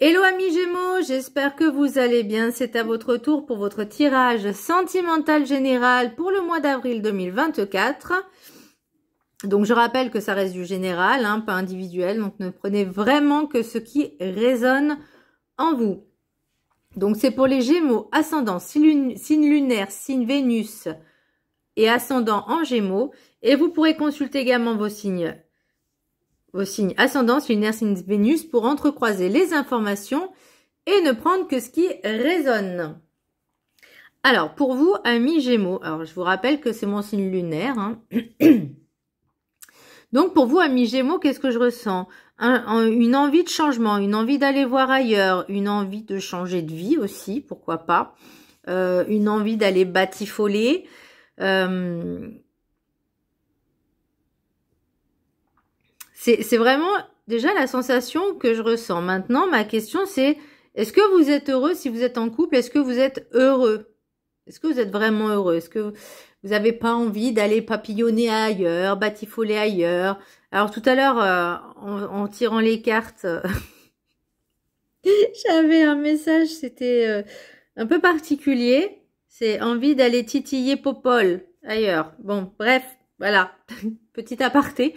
Hello amis Gémeaux, j'espère que vous allez bien. C'est à votre tour pour votre tirage sentimental général pour le mois d'avril 2024. Donc je rappelle que ça reste du général, hein, pas individuel. Donc ne prenez vraiment que ce qui résonne en vous. Donc c'est pour les Gémeaux, ascendant, signe lunaire, signe Vénus et ascendant en Gémeaux. Et vous pourrez consulter également vos signes ascendant, lunaire, signe Vénus pour entrecroiser les informations et ne prendre que ce qui résonne. Alors, pour vous, amis Gémeaux, alors je vous rappelle que c'est mon signe lunaire. Hein. Donc, pour vous, amis Gémeaux, qu'est-ce que je ressens? Une envie de changement, une envie d'aller voir ailleurs, une envie de changer de vie aussi, pourquoi pas. Une envie d'aller batifoler. C'est vraiment déjà la sensation que je ressens. Maintenant, ma question c'est, est-ce que vous êtes heureux si vous êtes en couple? Est-ce que vous êtes heureux? Est-ce que vous êtes vraiment heureux? Est-ce que vous n'avez pas envie d'aller papillonner ailleurs, batifoler ailleurs? Alors tout à l'heure, en tirant les cartes, j'avais un message, c'était un peu particulier. C'est envie d'aller titiller Popol ailleurs. Bon, bref, voilà. Petit aparté.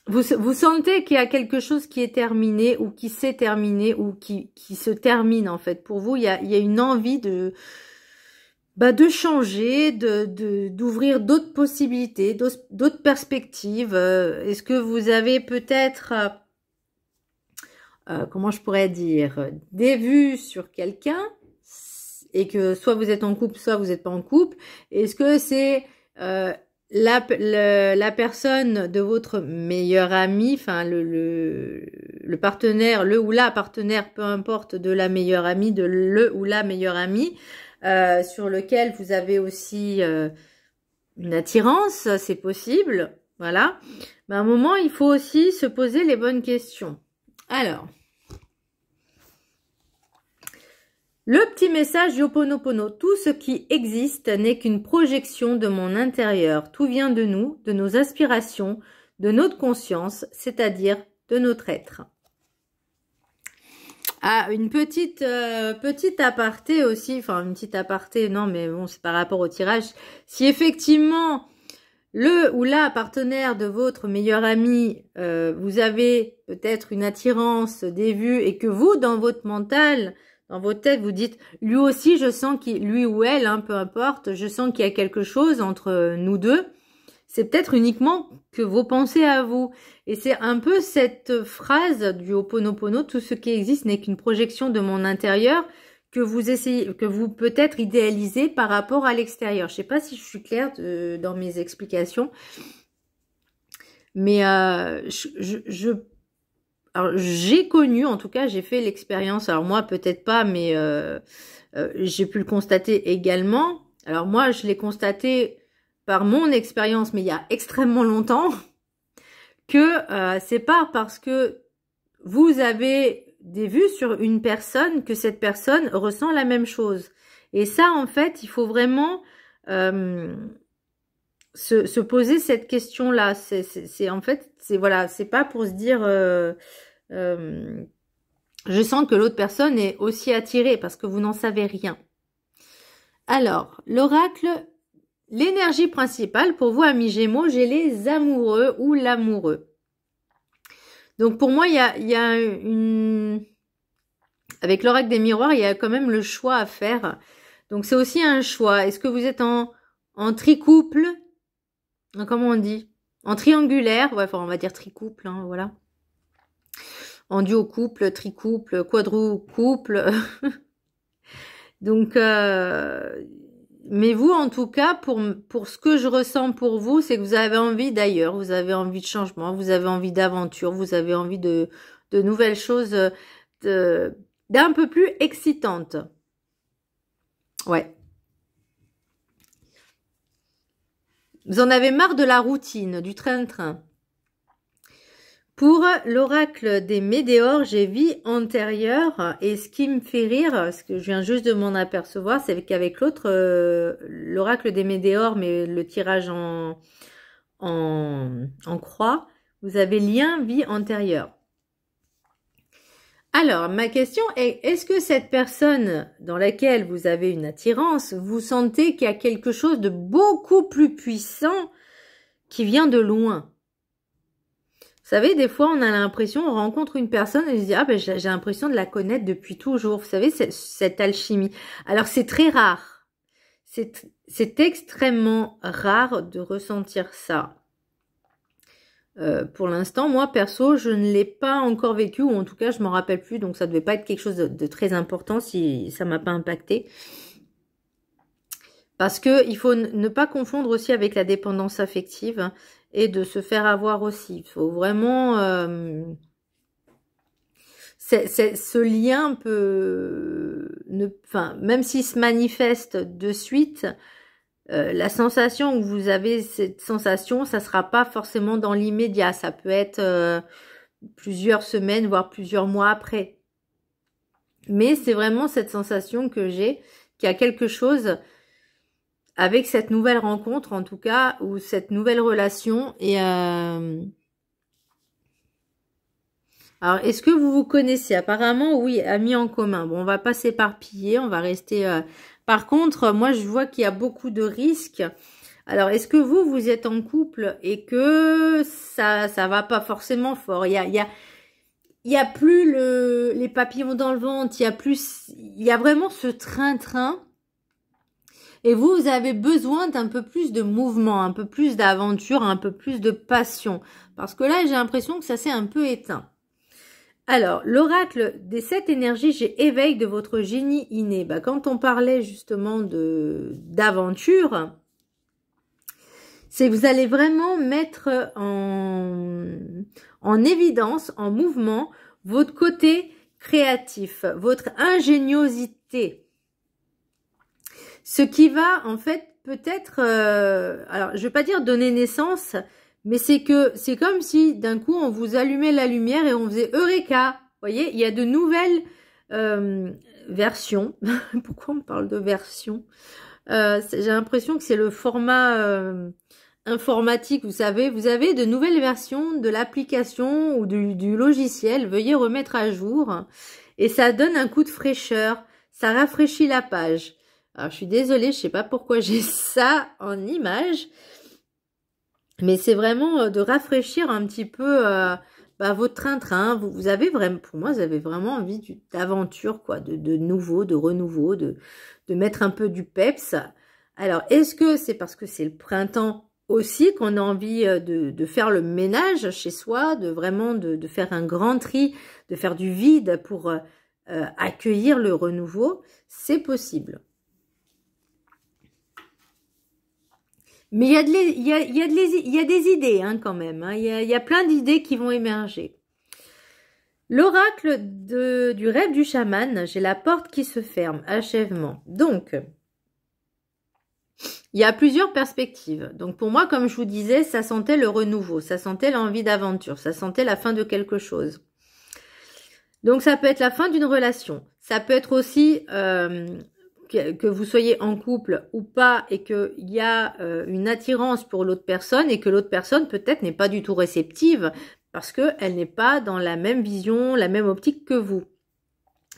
Vous sentez qu'il y a quelque chose qui est terminé ou qui s'est terminé ou qui se termine en fait. Pour vous, il y a une envie de changer, d'ouvrir d'autres possibilités, d'autres perspectives. Est-ce que vous avez peut-être, comment je pourrais dire, des vues sur quelqu'un et que soit vous êtes en couple, soit vous n'êtes pas en couple? Est-ce que c'est la personne de votre meilleur ami, enfin le partenaire, le ou la partenaire, peu importe, de la meilleure amie, de le ou la meilleure amie, sur lequel vous avez aussi une attirance, c'est possible, voilà. Mais à un moment, il faut aussi se poser les bonnes questions. Alors, le petit message Ho'oponopono, tout ce qui existe n'est qu'une projection de mon intérieur. Tout vient de nous, de nos aspirations, de notre conscience, c'est-à-dire de notre être. Ah, une petite aparté aussi, enfin une petite aparté, non mais bon, c'est par rapport au tirage. Si effectivement le ou la partenaire de votre meilleur ami, vous avez peut-être une attirance, des vues, et que vous, dans votre mental, dans votre tête, vous dites, lui aussi, je sens qu'il, lui ou elle, hein, peu importe, je sens qu'il y a quelque chose entre nous deux. C'est peut-être uniquement que vos pensées à vous. Et c'est un peu cette phrase du Ho'oponopono, tout ce qui existe n'est qu'une projection de mon intérieur, que vous essayez, que vous peut-être idéalisez par rapport à l'extérieur. Je sais pas si je suis claire dans mes explications. Mais alors, j'ai connu, en tout cas, j'ai fait l'expérience, alors moi, peut-être pas, mais j'ai pu le constater également. Alors moi, je l'ai constaté par mon expérience, mais il y a extrêmement longtemps, que c'est pas parce que vous avez des vues sur une personne que cette personne ressent la même chose. Et ça, en fait, il faut vraiment se poser cette question-là. C'est en fait, c'est voilà, c'est pas pour se dire je sens que l'autre personne est aussi attirée parce que vous n'en savez rien. Alors, l'oracle, l'énergie principale pour vous, amis Gémeaux, j'ai les amoureux ou l'amoureux. Donc pour moi, il y a une... Avec l'oracle des miroirs, il y a quand même le choix à faire. Donc c'est aussi un choix. Est-ce que vous êtes en tricouple? Comment on dit? En triangulaire? Ouais, enfin, on va dire tricouple, hein, voilà. En duo couple, tricouple, quadrucouple. Donc, mais vous, en tout cas, pour ce que je ressens pour vous, c'est que vous avez envie d'ailleurs, vous avez envie de changement, vous avez envie d'aventure, vous avez envie de nouvelles choses, d'un peu plus excitantes. Ouais. Vous en avez marre de la routine, du train-train. Pour l'oracle des météores, j'ai vie antérieure, et ce qui me fait rire, ce que je viens juste de m'en apercevoir, c'est qu'avec l'autre, l'oracle des météores, mais le tirage en croix, vous avez lien vie antérieure. Alors, ma question est, est-ce que cette personne dans laquelle vous avez une attirance, vous sentez qu'il y a quelque chose de beaucoup plus puissant qui vient de loin? Vous savez, des fois, on a l'impression, on rencontre une personne et on se dit, ah ben j'ai l'impression de la connaître depuis toujours. Vous savez, cette alchimie. Alors, c'est très rare. C'est extrêmement rare de ressentir ça. Pour l'instant, moi, perso, je ne l'ai pas encore vécu, ou en tout cas, je m'en rappelle plus, donc ça devait pas être quelque chose de très important si ça m'a pas impacté. Parce que il faut ne pas confondre aussi avec la dépendance affective, hein, et de se faire avoir aussi. Il faut vraiment... ce lien peut... Enfin, même s'il se manifeste de suite, la sensation que vous avez, cette sensation, ça sera pas forcément dans l'immédiat. Ça peut être plusieurs semaines, voire plusieurs mois après. Mais c'est vraiment cette sensation que j'ai, qu'il y a quelque chose avec cette nouvelle rencontre, en tout cas, ou cette nouvelle relation. Et alors, est-ce que vous vous connaissez? Apparemment, oui, amis en commun. Bon, on va pas s'éparpiller, on va rester... Par contre, moi, je vois qu'il y a beaucoup de risques. Alors, est-ce que vous êtes en couple et que ça va pas forcément fort? Il y a plus les papillons dans le ventre, il y a vraiment ce train-train. Et vous avez besoin d'un peu plus de mouvement, un peu plus d'aventure, un peu plus de passion. Parce que là, j'ai l'impression que ça s'est un peu éteint. Alors, l'oracle des 7 énergies, j'ai éveil de votre génie inné. Bah, quand on parlait justement d'aventure, c'est que vous allez vraiment mettre en évidence, en mouvement, votre côté créatif, votre ingéniosité. Ce qui va, en fait, peut-être... alors, je ne vais pas dire donner naissance, mais c'est comme si, d'un coup, on vous allumait la lumière et on faisait Eureka. Vous voyez, il y a de nouvelles versions. Pourquoi on parle de versions? J'ai l'impression que c'est le format informatique, vous savez. Vous avez de nouvelles versions de l'application ou du logiciel. Veuillez remettre à jour. Et ça donne un coup de fraîcheur. Ça rafraîchit la page. Alors, je suis désolée, je sais pas pourquoi j'ai ça en image. Mais c'est vraiment de rafraîchir un petit peu votre train-train. Vous avez vraiment, pour moi, vous avez vraiment envie d'aventure, quoi, de nouveau, de renouveau, de mettre un peu du peps. Alors, est-ce que c'est parce que c'est le printemps aussi qu'on a envie de faire le ménage chez soi, de vraiment de faire un grand tri, de faire du vide pour accueillir le renouveau? C'est possible. Mais il y a des idées hein, quand même. Hein. Il y a plein d'idées qui vont émerger. L'oracle du rêve du chaman, j'ai la porte qui se ferme, achèvement. Donc, il y a plusieurs perspectives. Donc pour moi, comme je vous disais, ça sentait le renouveau, ça sentait l'envie d'aventure, ça sentait la fin de quelque chose. Donc ça peut être la fin d'une relation. Ça peut être aussi... que vous soyez en couple ou pas et qu'il y a une attirance pour l'autre personne et que l'autre personne peut-être n'est pas du tout réceptive parce qu'elle n'est pas dans la même vision, la même optique que vous.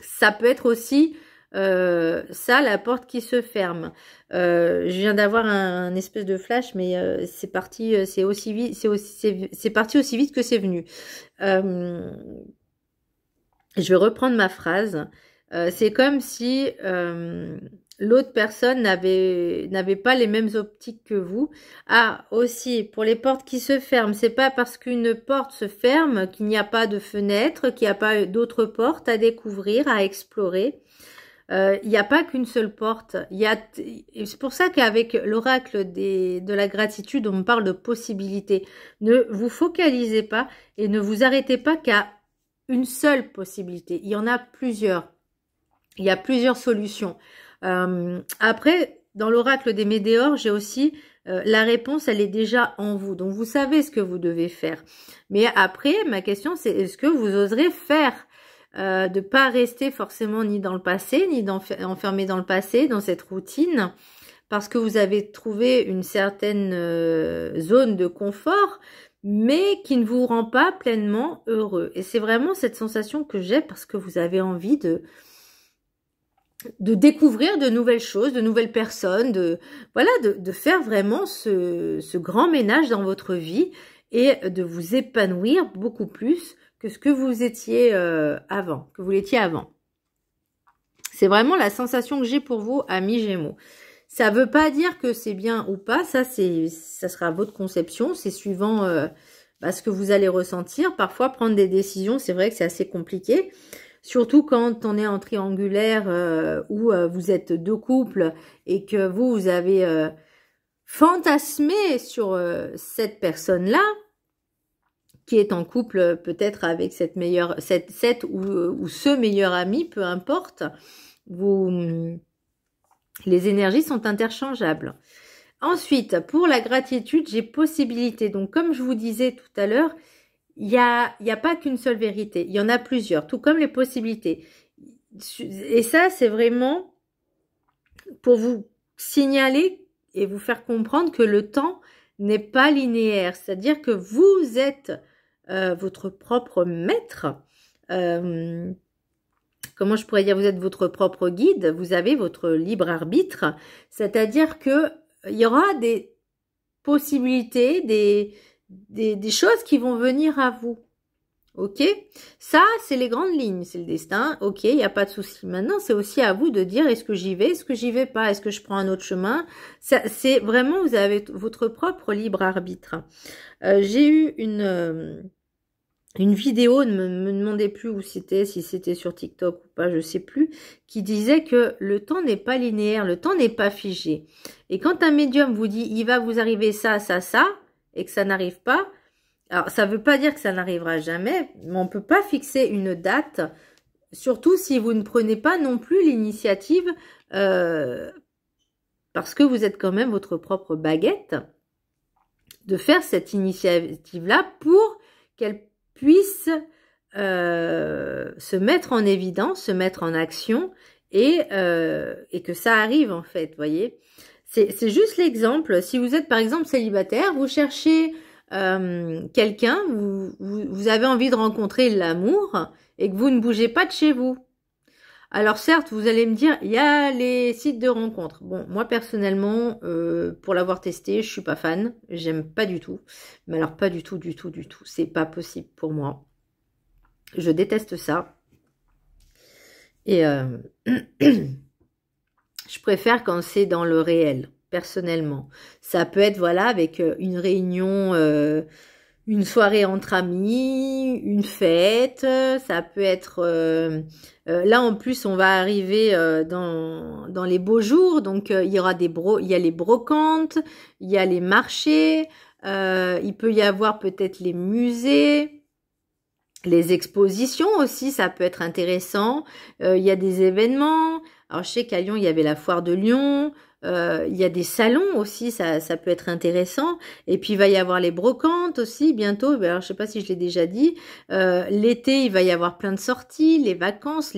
Ça peut être aussi ça, la porte qui se ferme. Je viens d'avoir un espèce de flash, mais c'est parti, c'est parti aussi vite que c'est venu. Je vais reprendre ma phrase. C'est comme si l'autre personne n'avait pas les mêmes optiques que vous. Ah, aussi, pour les portes qui se ferment, c'est pas parce qu'une porte se ferme qu'il n'y a pas de fenêtre, qu'il n'y a pas d'autres portes à découvrir, à explorer. Il n'y a pas qu'une seule porte. C'est pour ça qu'avec l'oracle de la gratitude, on parle de possibilités. Ne vous focalisez pas et ne vous arrêtez pas qu'à une seule possibilité. Il y en a plusieurs. Il y a plusieurs solutions. Après, dans l'oracle des météores, j'ai aussi la réponse, elle est déjà en vous. Donc, vous savez ce que vous devez faire. Mais après, ma question, c'est est-ce que vous oserez faire de pas rester forcément ni dans le passé, ni enfermé dans le passé, dans cette routine, parce que vous avez trouvé une certaine zone de confort, mais qui ne vous rend pas pleinement heureux. Et c'est vraiment cette sensation que j'ai parce que vous avez envie de découvrir de nouvelles choses, de nouvelles personnes, de faire vraiment ce grand ménage dans votre vie et de vous épanouir beaucoup plus que ce que vous étiez avant, que vous l'étiez avant. C'est vraiment la sensation que j'ai pour vous, amis Gémeaux. Ça veut pas dire que c'est bien ou pas, ça sera votre conception, c'est suivant ce que vous allez ressentir. Parfois, prendre des décisions, c'est vrai que c'est assez compliqué. Surtout quand on est en triangulaire où vous êtes deux couples et que vous avez fantasmé sur cette personne-là, qui est en couple peut-être avec cette ou ce meilleur ami, peu importe. Les énergies sont interchangeables. Ensuite, pour la gratitude, j'ai possibilité. Donc, comme je vous disais tout à l'heure, il y a pas qu'une seule vérité. Il y en a plusieurs, tout comme les possibilités. Et ça, c'est vraiment pour vous signaler et vous faire comprendre que le temps n'est pas linéaire. C'est-à-dire que vous êtes votre propre maître. Comment je pourrais dire, vous êtes votre propre guide, vous avez votre libre arbitre, c'est-à-dire que il y aura des possibilités, des choses qui vont venir à vous. Ok? Ça, c'est les grandes lignes, c'est le destin. Ok, il n'y a pas de souci. Maintenant, c'est aussi à vous de dire, est-ce que j'y vais, est-ce que j'y vais pas, est-ce que je prends un autre chemin? C'est vraiment, vous avez votre propre libre arbitre. J'ai eu une vidéo, ne me demandez plus où c'était, si c'était sur TikTok ou pas, je sais plus, qui disait que le temps n'est pas linéaire, le temps n'est pas figé. Et quand un médium vous dit, il va vous arriver ça, ça, ça, et que ça n'arrive pas, alors ça veut pas dire que ça n'arrivera jamais, mais on peut pas fixer une date, surtout si vous ne prenez pas non plus l'initiative, parce que vous êtes quand même votre propre baguette, de faire cette initiative-là pour qu'elle puisse se mettre en évidence, se mettre en action et que ça arrive en fait, voyez. C'est juste l'exemple. Si vous êtes par exemple célibataire, vous cherchez quelqu'un, vous avez envie de rencontrer l'amour et que vous ne bougez pas de chez vous. Alors certes, vous allez me dire, il y a les sites de rencontres. Bon, moi personnellement, pour l'avoir testé, je suis pas fan. J'aime pas du tout. Mais alors pas du tout, du tout, du tout. C'est pas possible pour moi. Je déteste ça. Et je préfère quand c'est dans le réel, personnellement. Ça peut être, voilà, avec une réunion... une soirée entre amis, une fête, ça peut être... là, en plus, on va arriver dans les beaux jours, donc il y aura il y a les brocantes, il y a les marchés, il peut y avoir peut-être les musées, les expositions aussi, ça peut être intéressant. Il y a des événements. Alors, je sais qu'à Lyon, il y avait la foire de Lyon. Il y a des salons aussi, ça peut être intéressant. Et puis, il va y avoir les brocantes aussi bientôt. Alors, je sais pas si je l'ai déjà dit. L'été, il va y avoir plein de sorties, les vacances.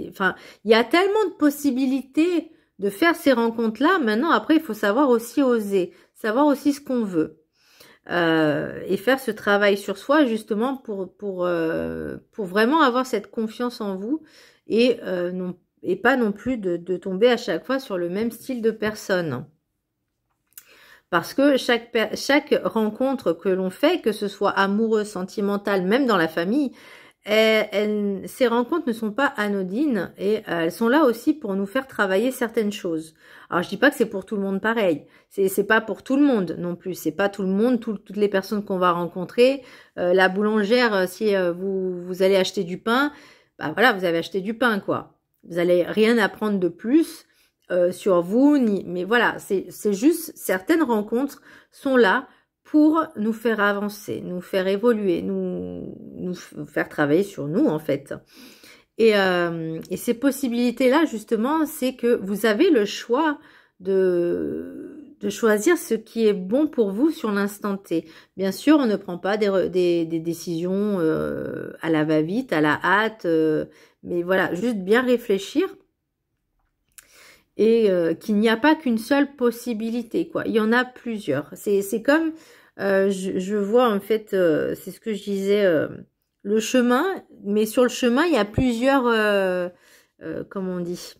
Enfin, il y a tellement de possibilités de faire ces rencontres-là. Maintenant, après, il faut savoir aussi oser, savoir aussi ce qu'on veut. Et faire ce travail sur soi justement pour vraiment avoir cette confiance en vous et pas non plus de tomber à chaque fois sur le même style de personne. Parce que chaque rencontre que l'on fait, que ce soit amoureuse, sentimentale, même dans la famille, ces rencontres ne sont pas anodines et elles sont là aussi pour nous faire travailler certaines choses. Alors je dis pas que c'est pour tout le monde pareil, c'est pas pour tout le monde non plus, c'est pas tout le monde, toutes les personnes qu'on va rencontrer. La boulangère, si vous allez acheter du pain, bah voilà, vous avez acheté du pain quoi. Vous allez rien apprendre de plus sur vous, mais voilà, c'est juste certaines rencontres sont là pour nous faire avancer, nous faire évoluer, nous faire travailler sur nous en fait. Et ces possibilités-là, justement, c'est que vous avez le choix de choisir ce qui est bon pour vous sur l'instant T. Bien sûr, on ne prend pas des décisions à la va-vite, à la hâte, mais voilà, juste bien réfléchir. Et qu'il n'y a pas qu'une seule possibilité, quoi. Il y en a plusieurs. C'est comme Je vois en fait, c'est ce que je disais, le chemin, mais sur le chemin, il y a plusieurs, comment on dit,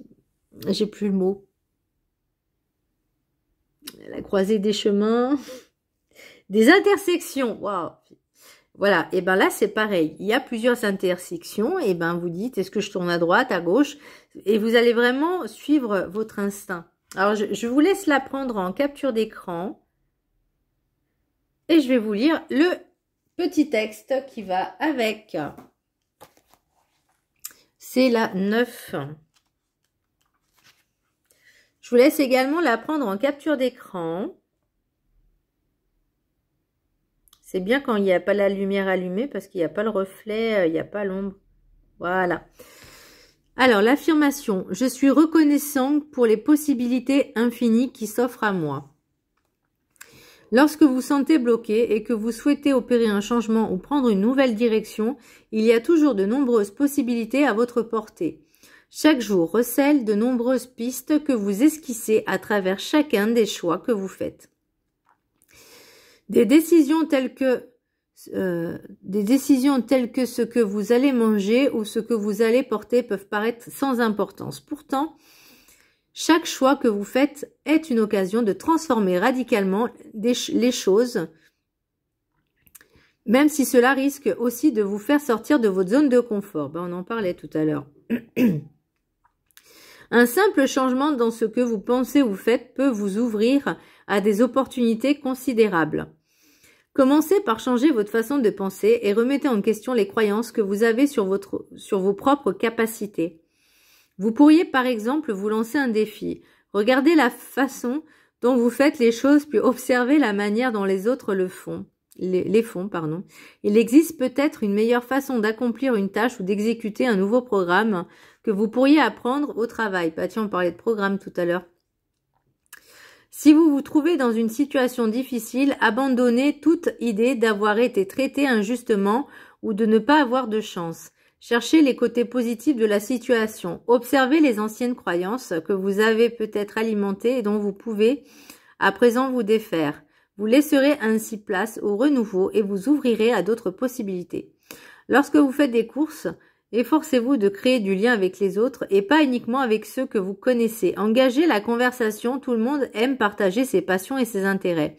j'ai plus le mot, la croisée des chemins, des intersections, waouh. Voilà, et ben là c'est pareil, il y a plusieurs intersections, et ben vous dites est-ce que je tourne à droite, à gauche, et vous allez vraiment suivre votre instinct. Alors je vous laisse la prendre en capture d'écran, et je vais vous lire le petit texte qui va avec. C'est la 9. Je vous laisse également la prendre en capture d'écran. C'est bien quand il n'y a pas la lumière allumée parce qu'il n'y a pas le reflet, il n'y a pas l'ombre. Voilà. Alors, l'affirmation. Je suis reconnaissant pour les possibilités infinies qui s'offrent à moi. Lorsque vous sentez bloqué et que vous souhaitez opérer un changement ou prendre une nouvelle direction, il y a toujours de nombreuses possibilités à votre portée. Chaque jour recèle de nombreuses pistes que vous esquissez à travers chacun des choix que vous faites. Des décisions telles que ce que vous allez manger ou ce que vous allez porter peuvent paraître sans importance. Pourtant, chaque choix que vous faites est une occasion de transformer radicalement les choses, même si cela risque aussi de vous faire sortir de votre zone de confort. On en parlait tout à l'heure. Un simple changement dans ce que vous pensez ou faites peut vous ouvrir à des opportunités considérables. Commencez par changer votre façon de penser et remettez en question les croyances que vous avez sur vos propres capacités. Vous pourriez par exemple vous lancer un défi. Regardez la façon dont vous faites les choses puis observez la manière dont les autres les font. Il existe peut-être une meilleure façon d'accomplir une tâche ou d'exécuter un nouveau programme que vous pourriez apprendre au travail. Tiens, on parlait de programme tout à l'heure. Si vous vous trouvez dans une situation difficile, abandonnez toute idée d'avoir été traité injustement ou de ne pas avoir de chance. Cherchez les côtés positifs de la situation. Observez les anciennes croyances que vous avez peut-être alimentées et dont vous pouvez à présent vous défaire. Vous laisserez ainsi place au renouveau et vous ouvrirez à d'autres possibilités. Lorsque vous faites des courses, efforcez-vous de créer du lien avec les autres et pas uniquement avec ceux que vous connaissez. Engagez la conversation, tout le monde aime partager ses passions et ses intérêts.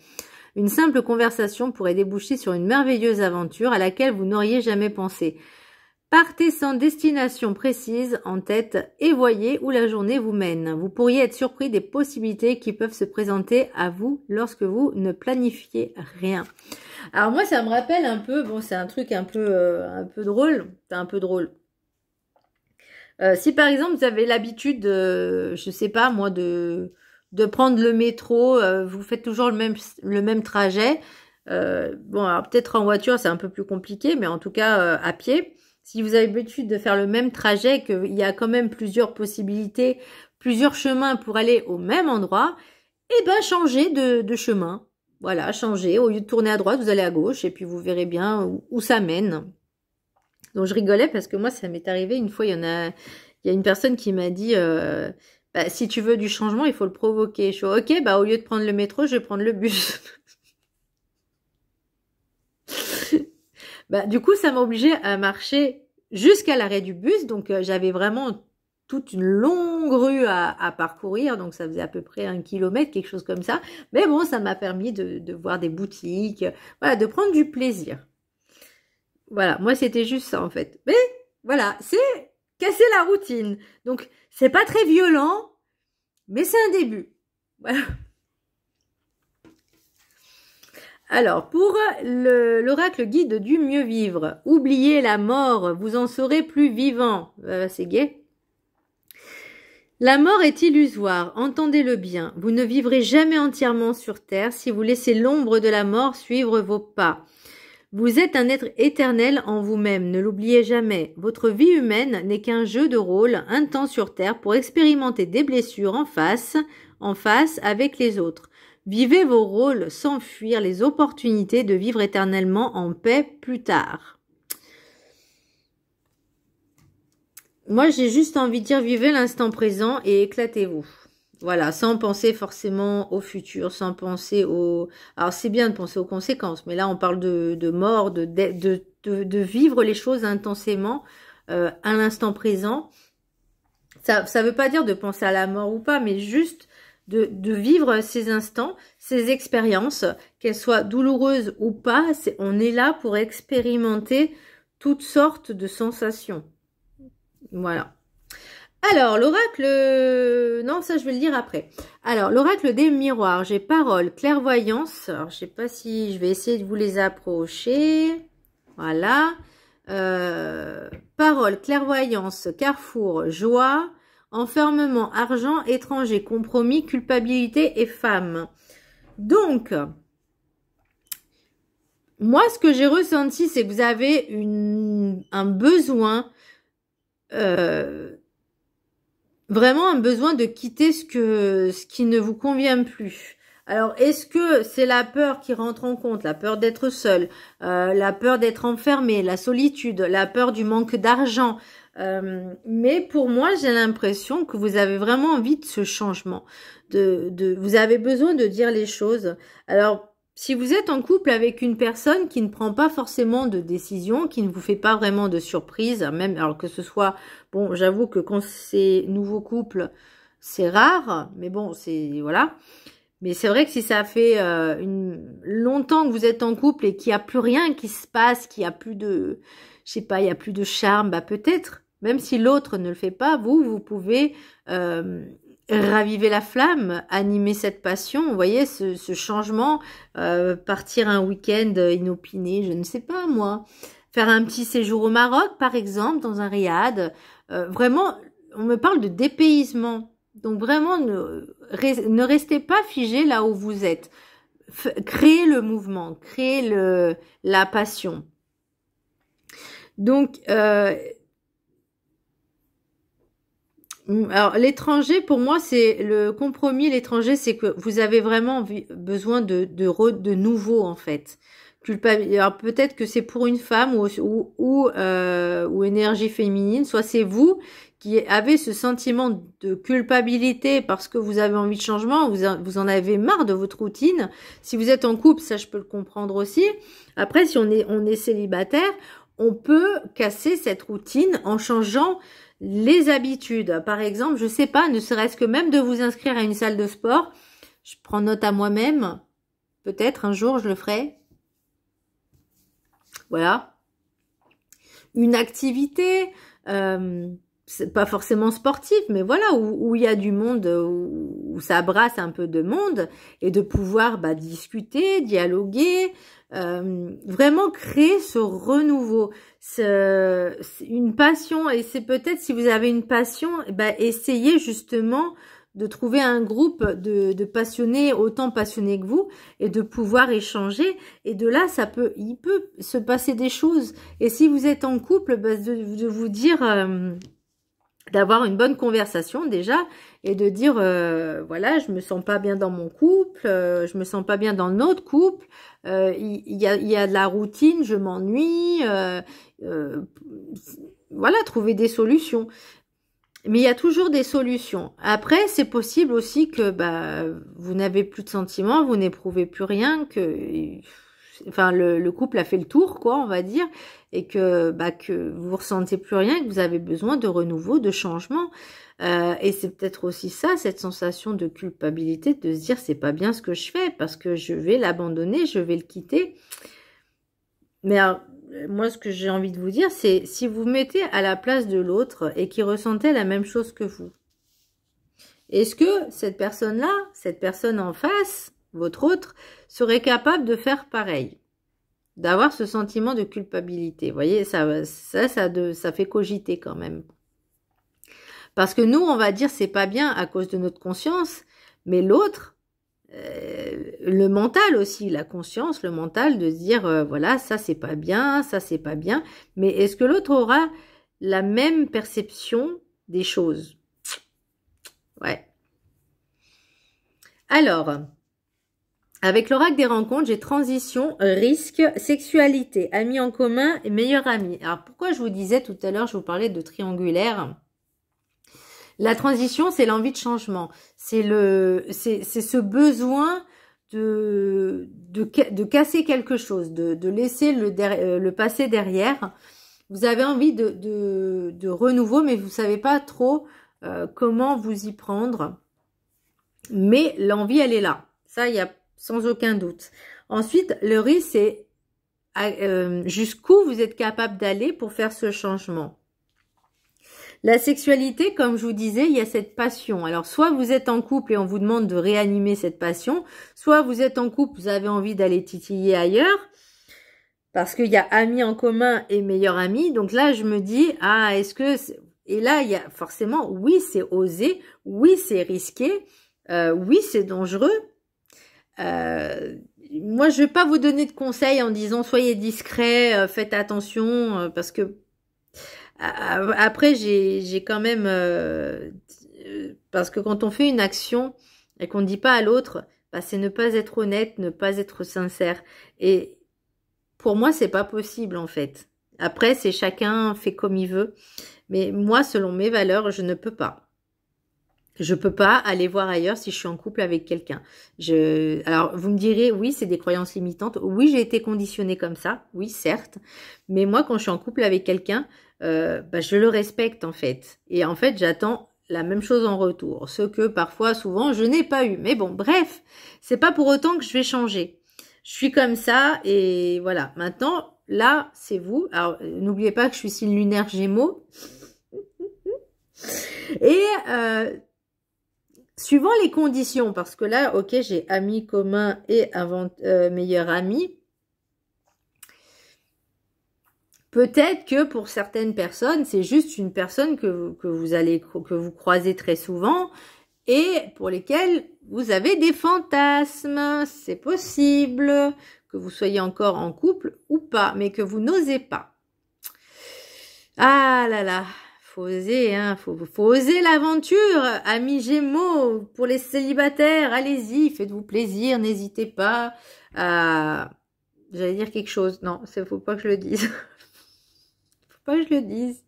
Une simple conversation pourrait déboucher sur une merveilleuse aventure à laquelle vous n'auriez jamais pensé. Partez sans destination précise en tête et voyez où la journée vous mène. Vous pourriez être surpris des possibilités qui peuvent se présenter à vous lorsque vous ne planifiez rien. Alors moi, ça me rappelle un peu, bon, c'est un truc un peu drôle, c'est un peu drôle. Si par exemple vous avez l'habitude, je sais pas moi, de prendre le métro, vous faites toujours le même trajet. Bon, alors peut-être en voiture c'est un peu plus compliqué, mais en tout cas à pied. Si vous avez l'habitude de faire le même trajet, qu'il y a quand même plusieurs possibilités, plusieurs chemins pour aller au même endroit, eh ben changez de chemin. Voilà, changez. Au lieu de tourner à droite, vous allez à gauche et puis vous verrez bien où ça mène. Donc je rigolais parce que moi ça m'est arrivé une fois, il y a une personne qui m'a dit si tu veux du changement, il faut le provoquer. Je suis OK, au lieu de prendre le métro, je vais prendre le bus. Du coup, ça m'a obligée à marcher jusqu'à l'arrêt du bus. Donc, j'avais vraiment toute une longue rue à parcourir. Donc, ça faisait à peu près 1 kilomètre, quelque chose comme ça. Mais bon, ça m'a permis de voir des boutiques, voilà, de prendre du plaisir. Voilà, moi, c'était juste ça, en fait. Mais voilà, c'est casser la routine. Donc, c'est pas très violent, mais c'est un début. Voilà. Alors, pour l'oracle guide du mieux vivre, oubliez la mort, vous en serez plus vivant. C'est gai. La mort est illusoire, entendez-le bien. Vous ne vivrez jamais entièrement sur terre si vous laissez l'ombre de la mort suivre vos pas. Vous êtes un être éternel en vous-même, ne l'oubliez jamais. Votre vie humaine n'est qu'un jeu de rôle, un temps sur terre pour expérimenter des blessures en face avec les autres. Vivez vos rôles sans fuir les opportunités de vivre éternellement en paix plus tard. Moi, j'ai juste envie de dire, vivez l'instant présent et éclatez-vous. Voilà, sans penser forcément au futur, sans penser au... Alors c'est bien de penser aux conséquences, mais là on parle de mort, de vivre les choses intensément à l'instant présent. Ça veut pas dire de penser à la mort ou pas, mais juste de vivre ces instants, ces expériences, qu'elles soient douloureuses ou pas. On est là pour expérimenter toutes sortes de sensations. Voilà. Alors, l'oracle... Non, ça, je vais le dire après. Alors, l'oracle des miroirs. J'ai parole, clairvoyance. Alors, je sais pas si... Je vais essayer de vous les approcher. Voilà. Parole, clairvoyance, carrefour, joie, enfermement, argent, étranger, compromis, culpabilité et femme. Donc, moi, ce que j'ai ressenti, c'est que vous avez un besoin... vraiment un besoin de quitter ce qui ne vous convient plus. Alors, est-ce que c'est la peur qui rentre en compte, la peur d'être seul, la peur d'être enfermé, la solitude, la peur du manque d'argent, mais pour moi, j'ai l'impression que vous avez vraiment envie de ce changement. Vous avez besoin de dire les choses. Alors, si vous êtes en couple avec une personne qui ne prend pas forcément de décision, qui ne vous fait pas vraiment de surprise, même alors que ce soit, bon, j'avoue que quand c'est nouveau couple, c'est rare, mais bon, c'est, voilà. Mais c'est vrai que si ça fait longtemps que vous êtes en couple et qu'il n'y a plus rien qui se passe, qu'il n'y a plus de, je sais pas, il n'y a plus de charme, bah peut-être, même si l'autre ne le fait pas, vous pouvez raviver la flamme, animer cette passion, vous voyez, ce changement, partir un week-end inopiné, je ne sais pas moi, faire un petit séjour au Maroc par exemple, dans un riad, vraiment, on me parle de dépaysement, donc vraiment ne restez pas figé là où vous êtes, créez le mouvement, créez la passion. Donc, alors, l'étranger, pour moi, c'est le compromis. L'étranger, c'est que vous avez vraiment besoin de nouveau, en fait. Alors, peut-être que c'est pour une femme ou énergie féminine. Soit c'est vous qui avez ce sentiment de culpabilité parce que vous avez envie de changement, vous en avez marre de votre routine. Si vous êtes en couple, ça, je peux le comprendre aussi. Après, si on est célibataire, on peut casser cette routine en changeant les habitudes. Par exemple, je sais pas, ne serait-ce que même de vous inscrire à une salle de sport. Je prends note à moi-même. Peut-être un jour, je le ferai. Voilà. Une activité, c'est pas forcément sportive, mais voilà, où il y a du monde, où ça brasse un peu de monde, et de pouvoir discuter, dialoguer, vraiment créer ce renouveau, une passion. Et c'est peut-être, si vous avez une passion, essayez justement de trouver un groupe de passionnés autant passionnés que vous et de pouvoir échanger. Et de là, il peut se passer des choses. Et si vous êtes en couple, de vous dire... d'avoir une bonne conversation déjà et de dire voilà, je me sens pas bien dans mon couple, je me sens pas bien dans notre couple, il y a de la routine, je m'ennuie, voilà, trouver des solutions. Mais il y a toujours des solutions. Après, c'est possible aussi que vous n'avez plus de sentiments, vous n'éprouvez plus rien, que enfin le couple a fait le tour, quoi, on va dire, et que vous ressentez plus rien, que vous avez besoin de renouveau, de changement. Et c'est peut-être aussi ça, cette sensation de culpabilité, de se dire c'est pas bien ce que je fais parce que je vais l'abandonner, je vais le quitter. Mais alors, moi, ce que j'ai envie de vous dire, c'est si vous vous mettez à la place de l'autre et qui ressentait la même chose que vous, est-ce que cette personne-là, cette personne en face, votre autre, serait capable de faire pareil, d'avoir ce sentiment de culpabilité? Vous voyez, ça fait cogiter quand même. Parce que nous, on va dire c'est pas bien à cause de notre conscience, mais l'autre, le mental aussi, la conscience, le mental, de se dire voilà, ça c'est pas bien, ça c'est pas bien. Mais est-ce que l'autre aura la même perception des choses? Ouais. Alors, avec l'oracle des rencontres, j'ai transition, risque, sexualité, amis en commun et meilleur ami. Alors pourquoi je vous disais tout à l'heure, je vous parlais de triangulaire? La transition, c'est l'envie de changement. C'est ce besoin de casser quelque chose, de laisser le passé derrière. Vous avez envie de renouveau, mais vous savez pas trop comment vous y prendre. Mais l'envie, elle est là. Ça, il y a sans aucun doute. Ensuite, le risque, c'est jusqu'où vous êtes capable d'aller pour faire ce changement. La sexualité, comme je vous disais, il y a cette passion. Alors, soit vous êtes en couple et on vous demande de réanimer cette passion, soit vous êtes en couple, vous avez envie d'aller titiller ailleurs, parce qu'il y a amis en commun et meilleurs amis. Donc là, je me dis, ah, est-ce que... Et là, il y a forcément, oui, c'est osé, oui, c'est risqué, oui, c'est dangereux. Moi, je vais pas vous donner de conseils en disant soyez discret, faites attention, parce que après, j'ai quand même... parce que quand on fait une action et qu'on ne dit pas à l'autre, bah, c'est ne pas être honnête, ne pas être sincère. Et pour moi, c'est pas possible, en fait. Après, c'est chacun fait comme il veut. Mais moi, selon mes valeurs, je ne peux pas. Je peux pas aller voir ailleurs si je suis en couple avec quelqu'un. Alors, vous me direz, oui, c'est des croyances limitantes. Oui, j'ai été conditionnée comme ça. Oui, certes. Mais moi, quand je suis en couple avec quelqu'un, bah, je le respecte, en fait. Et en fait, j'attends la même chose en retour. Ce que parfois, souvent, je n'ai pas eu. Mais bon, bref, c'est pas pour autant que je vais changer. Je suis comme ça et voilà. Maintenant, là, c'est vous. Alors, n'oubliez pas que je suis signe lunaire Gémeaux. Et suivant les conditions, parce que là, ok, j'ai amis communs et meilleur ami. Peut-être que pour certaines personnes, c'est juste une personne que vous croisez très souvent et pour lesquelles vous avez des fantasmes. C'est possible que vous soyez encore en couple ou pas, mais que vous n'osez pas. Ah là là, faut oser, hein, faut oser l'aventure, amis Gémeaux, pour les célibataires, allez-y, faites-vous plaisir, n'hésitez pas à... J'allais dire quelque chose, non, faut pas que je le dise. Faut pas que je le dise.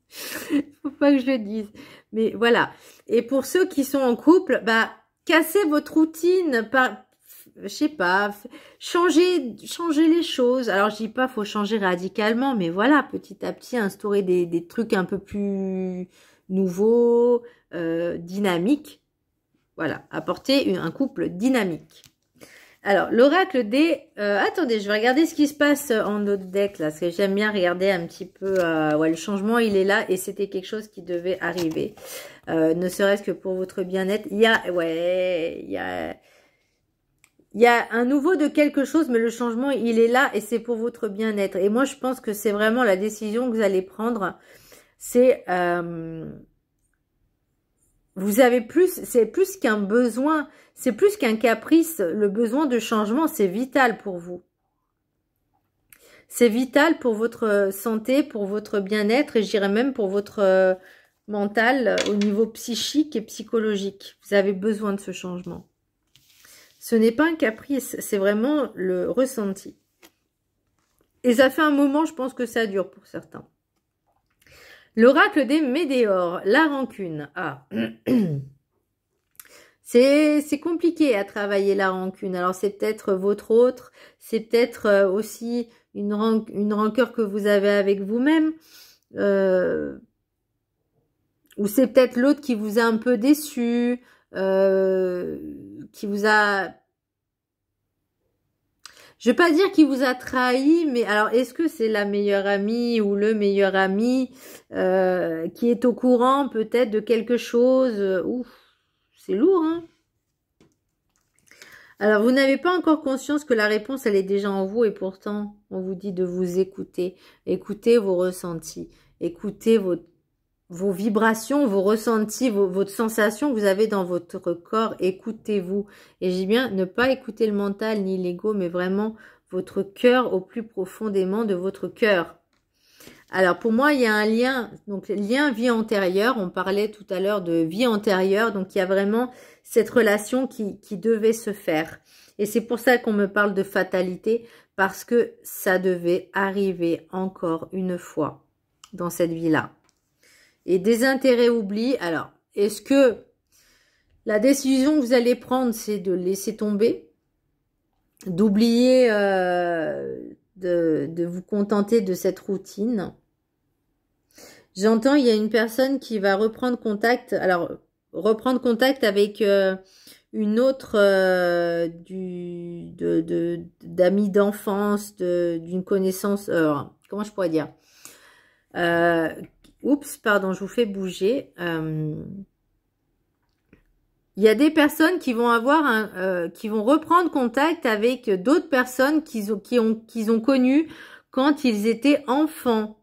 Faut pas que je le dise. Mais voilà. Et pour ceux qui sont en couple, bah, cassez votre routine, je sais pas, changer les choses. Alors, je dis pas faut changer radicalement, mais voilà, petit à petit, instaurer des trucs un peu plus nouveaux, dynamiques. Voilà, apporter un couple dynamique. Alors, l'oracle des... attendez, je vais regarder ce qui se passe en autre deck, là, parce que j'aime bien regarder un petit peu... ouais, le changement, il est là, et c'était quelque chose qui devait arriver. Ne serait-ce que pour votre bien-être. Il y a un nouveau de quelque chose, mais le changement, il est là, et c'est pour votre bien-être. Et moi, je pense que c'est vraiment la décision que vous allez prendre. C'est... vous avez c'est plus qu'un besoin, c'est plus qu'un caprice. Le besoin de changement, c'est vital pour vous. C'est vital pour votre santé, pour votre bien-être et je dirais même pour votre mental au niveau psychique et psychologique. Vous avez besoin de ce changement. Ce n'est pas un caprice, c'est vraiment le ressenti. Et ça fait un moment, je pense que ça dure pour certains. L'oracle des météores, la rancune. Ah, c'est compliqué à travailler la rancune. Alors c'est peut-être votre autre, c'est peut-être aussi une rancœur que vous avez avec vous-même. Ou c'est peut-être l'autre qui vous a un peu déçu, qui vous a... Je vais pas dire qu'il vous a trahi, mais alors est-ce que c'est la meilleure amie ou le meilleur ami qui est au courant peut-être de quelque chose? Ouf, c'est lourd, hein? Alors, vous n'avez pas encore conscience que la réponse, elle est déjà en vous et pourtant, on vous dit de vous écouter. Écoutez vos ressentis, écoutez vos vibrations, vos ressentis, votre sensation que vous avez dans votre corps. Écoutez-vous. Et j'ai bien ne pas écouter le mental ni l'ego, mais vraiment votre cœur au plus profondément de votre cœur. Alors, pour moi, il y a un lien, donc lien vie antérieure. On parlait tout à l'heure de vie antérieure, donc il y a vraiment cette relation qui devait se faire. Et c'est pour ça qu'on me parle de fatalité, parce que ça devait arriver encore une fois dans cette vie-là. Et des intérêts oubliés, alors, est-ce que la décision que vous allez prendre, c'est de laisser tomber, d'oublier, de vous contenter de cette routine? J'entends, il y a une personne qui va reprendre contact, alors reprendre contact avec une autre d'amis d'enfance, d'une connaissance, comment je pourrais dire, oups, pardon, je vous fais bouger. Il y a des personnes qui vont avoir qui vont reprendre contact avec d'autres personnes qu'ils ont connues quand ils étaient enfants.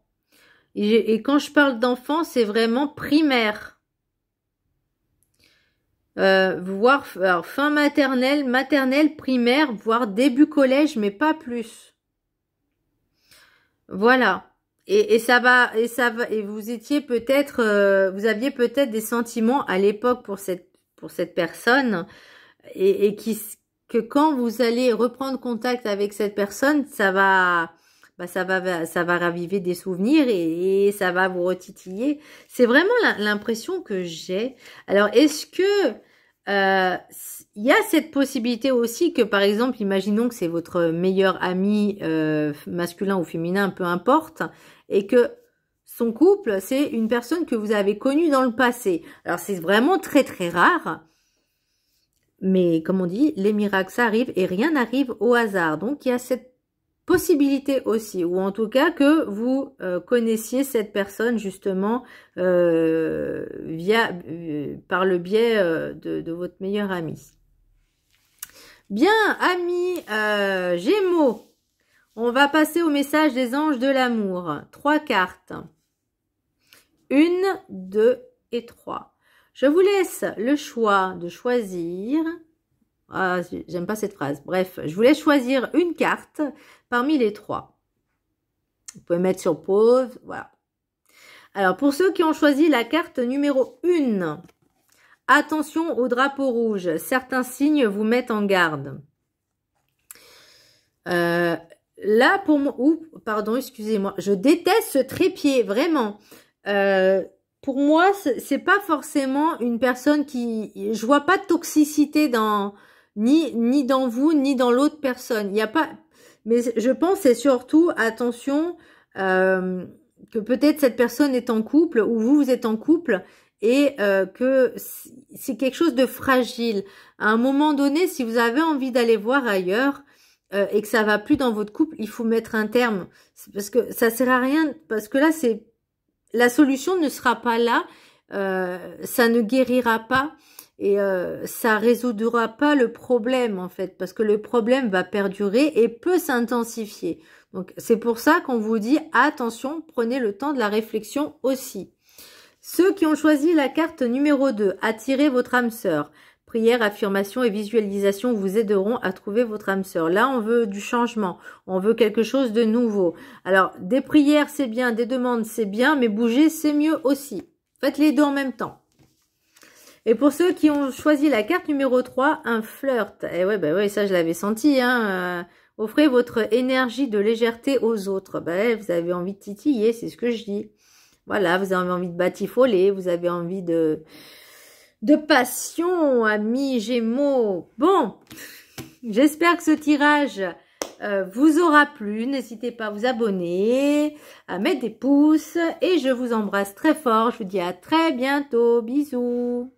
Et quand je parle d'enfants, c'est vraiment primaire. Voire alors, fin maternelle, primaire, voire début collège, mais pas plus. Voilà. Et vous étiez peut-être, vous aviez peut-être des sentiments à l'époque pour cette personne, et que quand vous allez reprendre contact avec cette personne, ça va raviver des souvenirs et ça va vous retitiller. C'est vraiment l'impression que j'ai. Alors, est-ce que il y a cette possibilité aussi que, par exemple, imaginons que c'est votre meilleur ami masculin ou féminin, peu importe, et que son couple, c'est une personne que vous avez connue dans le passé. Alors, c'est vraiment très, très rare. Mais, comme on dit, les miracles, ça arrive et rien n'arrive au hasard. Donc, il y a cette possibilité aussi, ou en tout cas que vous connaissiez cette personne justement par le biais de votre meilleur ami. Bien, amis Gémeaux, on va passer au message des anges de l'amour. 3 cartes. 1, 2 et 3. Je vous laisse le choix de choisir. Ah, j'aime pas cette phrase. Bref, je vous laisse choisir une carte parmi les 3. Vous pouvez mettre sur pause, voilà. Alors, pour ceux qui ont choisi la carte numéro 1, attention au drapeau rouge. Certains signes vous mettent en garde. Là, pour moi... pardon, excusez-moi. Je déteste ce trépied, vraiment. Pour moi, c'est pas forcément une personne qui... Je vois pas de toxicité ni dans vous, ni dans l'autre personne. Il n'y a pas... Mais je pense c'est surtout, attention, que peut-être cette personne est en couple, ou vous êtes en couple, et que c'est quelque chose de fragile. À un moment donné, si vous avez envie d'aller voir ailleurs, et que ça va plus dans votre couple, il faut mettre un terme. Parce que ça sert à rien, parce que là, la solution ne sera pas là, ça ne guérira pas. Et ça résoudra pas le problème en fait, parce que le problème va perdurer et peut s'intensifier. Donc c'est pour ça qu'on vous dit attention, prenez le temps de la réflexion aussi. Ceux qui ont choisi la carte numéro 2, attirez votre âme sœur. Prière, affirmation et visualisation vous aideront à trouver votre âme sœur. Là, on veut du changement, on veut quelque chose de nouveau. Alors, des prières, c'est bien, des demandes, c'est bien, mais bouger, c'est mieux aussi. Faites les deux en même temps. Et pour ceux qui ont choisi la carte numéro 3, un flirt. Et ouais, ça je l'avais senti. Hein. Offrez votre énergie de légèreté aux autres. Vous avez envie de titiller, c'est ce que je dis. Voilà, vous avez envie de batifoler, vous avez envie de passion, amis Gémeaux. Bon, j'espère que ce tirage vous aura plu. N'hésitez pas à vous abonner, à mettre des pouces. Et je vous embrasse très fort. Je vous dis à très bientôt. Bisous.